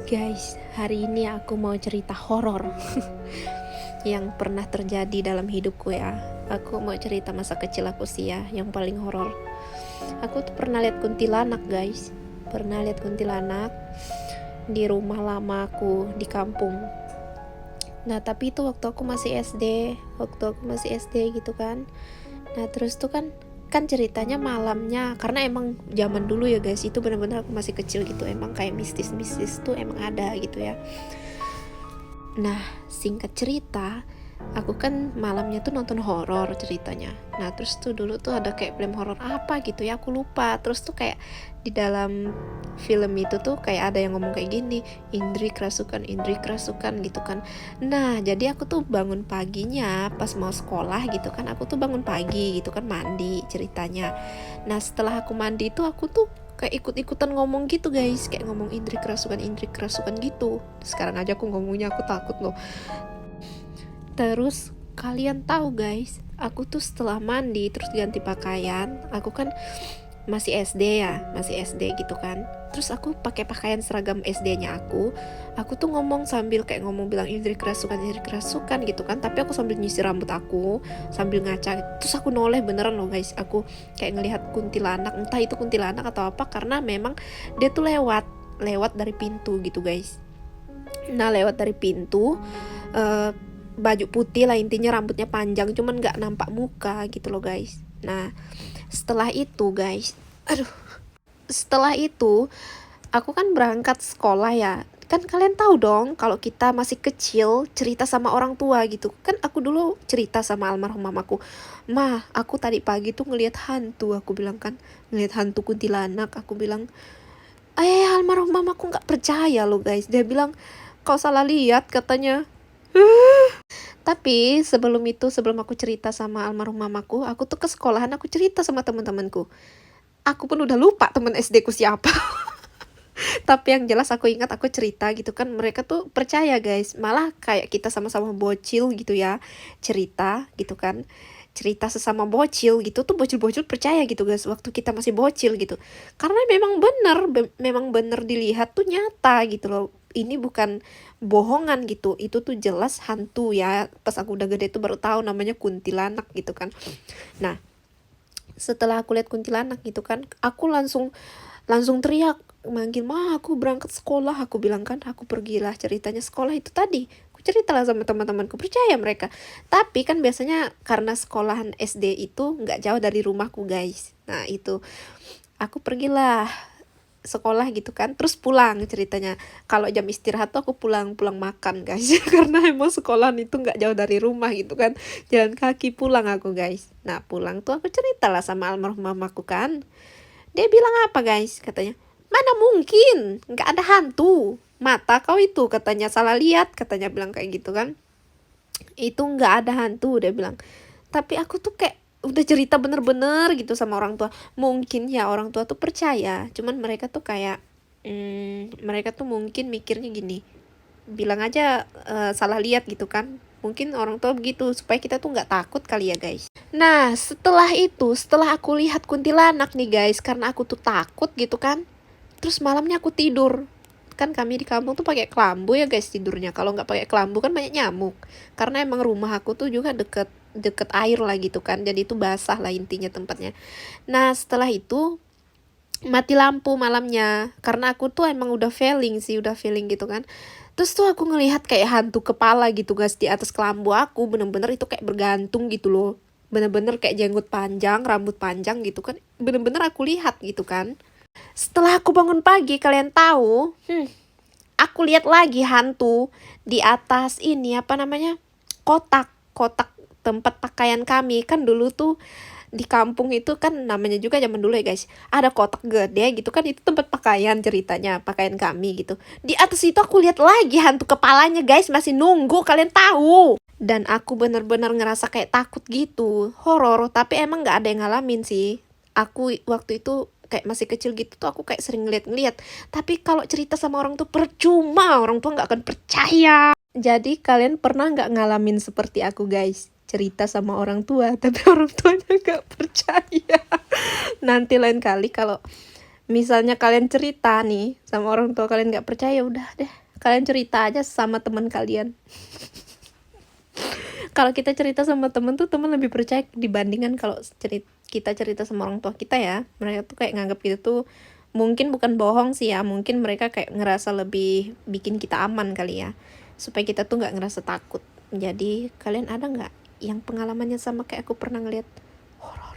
Guys, hari ini aku mau cerita horor yang pernah terjadi dalam hidupku ya. Aku mau cerita masa kecil aku sih ya, yang paling horor. Aku tuh pernah lihat kuntilanak, guys. Pernah lihat kuntilanak di rumah lama aku di kampung. Nah, tapi itu waktu aku masih SD gitu kan. Nah, terus tuh kan ceritanya malamnya, karena emang zaman dulu ya guys, itu benar-benar aku masih kecil gitu, emang kayak mistis tuh emang ada gitu ya. Nah, singkat cerita, aku kan malamnya tuh nonton horor ceritanya. Nah, terus tuh dulu tuh ada kayak film horor apa gitu ya, aku lupa. Terus tuh kayak di dalam film itu tuh kayak ada yang ngomong kayak gini, Indri kerasukan gitu kan. Nah, jadi aku tuh bangun paginya pas mau sekolah gitu kan, aku tuh bangun pagi gitu kan, mandi ceritanya. Nah, setelah aku mandi itu aku tuh kayak ikut-ikutan ngomong gitu guys, kayak ngomong Indri kerasukan gitu. Sekarang aja aku ngomongnya aku takut loh. Terus kalian tahu guys, aku tuh setelah mandi terus ganti pakaian, aku kan masih SD gitu kan. Terus aku pakai pakaian seragam SD-nya aku tuh ngomong sambil kayak ngomong bilang Indri kerasukan gitu kan. Tapi aku sambil nyisir rambut aku, sambil ngaca. Terus aku noleh beneran loh guys, aku kayak ngelihat kuntilanak, entah itu kuntilanak atau apa, karena memang dia tuh lewat dari pintu gitu guys. Nah, lewat dari pintu, baju putih lah intinya, rambutnya panjang cuman nggak nampak muka gitu loh guys. Nah, setelah itu guys, setelah itu aku kan berangkat sekolah ya. Kan kalian tahu dong kalau kita masih kecil cerita sama orang tua gitu kan. Aku dulu cerita sama almarhum mamaku, "Mah, aku tadi pagi tuh ngelihat hantu," aku bilang kan, "ngelihat hantu kuntilanak." Aku bilang, almarhum mamaku nggak percaya loh guys. Dia bilang, "Kau salah lihat," katanya. Tapi sebelum aku cerita sama almarhum mamaku, aku tuh ke sekolahan, aku cerita sama teman-temanku. Aku pun udah lupa teman SD ku siapa. Tapi yang jelas aku ingat aku cerita gitu kan, mereka tuh percaya guys. Malah kayak kita sama-sama bocil gitu ya, cerita gitu kan. Cerita sesama bocil gitu tuh, bocil-bocil percaya gitu guys waktu kita masih bocil gitu. Karena memang bener dilihat tuh nyata gitu loh. Ini bukan bohongan gitu. Itu tuh jelas hantu ya. Pas aku udah gede tuh baru tahu namanya kuntilanak gitu kan. Nah, setelah aku lihat kuntilanak gitu kan, aku langsung teriak manggil, "Mah, aku berangkat sekolah," aku bilang kan. Aku pergilah ceritanya sekolah itu tadi. Aku ceritalah sama teman-temanku, percaya mereka. Tapi kan biasanya karena sekolahan SD itu nggak jauh dari rumahku guys. Nah, itu aku pergilah sekolah gitu kan, terus pulang ceritanya. Kalau jam istirahat tuh aku pulang makan guys. Karena emang sekolahan itu nggak jauh dari rumah gitu kan, jalan kaki pulang aku guys. Nah, pulang tuh aku ceritalah sama almarhum mamaku kan. Dia bilang apa guys, katanya, "Mana mungkin, nggak ada hantu, mata kau itu," katanya, "salah lihat," katanya, bilang kayak gitu kan. "Itu nggak ada hantu," dia bilang. Tapi aku tuh kayak udah cerita bener-bener gitu sama orang tua. Mungkin ya orang tua tuh percaya, cuman mereka tuh kayak mereka tuh mungkin mikirnya gini, bilang aja salah lihat gitu kan. Mungkin orang tua begitu supaya kita tuh nggak takut kali ya guys. Nah, setelah aku lihat kuntilanak nih guys, karena aku tuh takut gitu kan, terus malamnya aku tidur. Kan kami di kampung tuh pakai kelambu ya guys tidurnya. Kalau nggak pakai kelambu kan banyak nyamuk. Karena emang rumah aku tuh juga deket deket air lah gitu kan. Jadi itu basah lah intinya tempatnya. Nah, setelah itu mati lampu malamnya. Karena aku tuh emang udah feeling gitu kan. Terus tuh aku ngelihat kayak hantu kepala gitu guys di atas kelambu aku. Bener-bener itu kayak bergantung gitu loh. Bener-bener kayak jenggot panjang, rambut panjang gitu kan. Bener-bener aku lihat gitu kan. Setelah aku bangun pagi, kalian tahu, aku lihat lagi hantu di atas ini apa namanya? Kotak tempat pakaian kami. Kan dulu tuh di kampung itu kan namanya juga zaman dulu ya guys. Ada kotak gede gitu kan, itu tempat pakaian ceritanya, pakaian kami gitu. Di atas itu aku lihat lagi hantu kepalanya guys, masih nunggu, kalian tahu. Dan aku bener-bener ngerasa kayak takut gitu, horor, tapi emang nggak ada yang ngalamin sih. Aku waktu itu kayak masih kecil gitu tuh, aku kayak sering ngeliat-ngeliat. Tapi kalau cerita sama orang tuh percuma, orang tua nggak akan percaya. Jadi kalian pernah nggak ngalamin seperti aku guys? Cerita sama orang tua, tapi orang tuanya nggak percaya. Nanti lain kali kalau Misalnya kalian cerita nih sama orang tua kalian nggak percaya, udah deh kalian cerita aja sama teman kalian. Kalau kita cerita sama temen tuh temen lebih percaya dibandingkan kalau kita cerita sama orang tua kita ya. Mereka tuh kayak nganggap gitu tuh, mungkin bukan bohong sih ya, mungkin mereka kayak ngerasa lebih bikin kita aman kali ya, supaya kita tuh nggak ngerasa takut. Jadi kalian ada nggak yang pengalamannya sama kayak aku pernah ngeliat horor?